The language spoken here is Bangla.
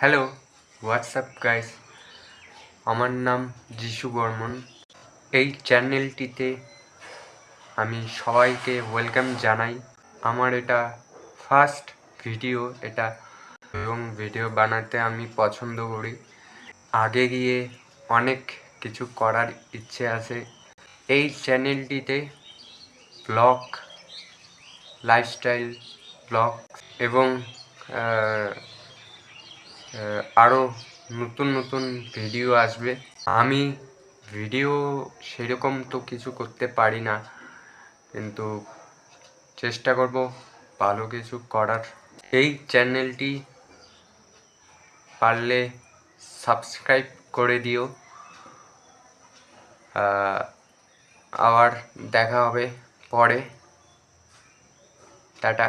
Hello, WhatsApp guys. আমার নাম যিশু বর্মন। এই চ্যানেলটিতে আমি সবাইকে ওয়েলকাম জানাই। আমার এটা ফার্স্ট ভিডিও এবং ভিডিও বানাতে আমি পছন্দ করি। আগে গিয়ে অনেক কিছু করার ইচ্ছে আছে। এই চ্যানেলটিতে ব্লগ, লাইফস্টাইল ব্লগ এবং আরও নতুন নতুন ভিডিও আসবে। আমি ভিডিও সেরকম তো কিছু করতে পারি না, কিন্তু চেষ্টা করব ভালো কিছু করার। এই চ্যানেলটি পারলে সাবস্ক্রাইব করে দিও। আবার দেখা হবে পরে। টাটা।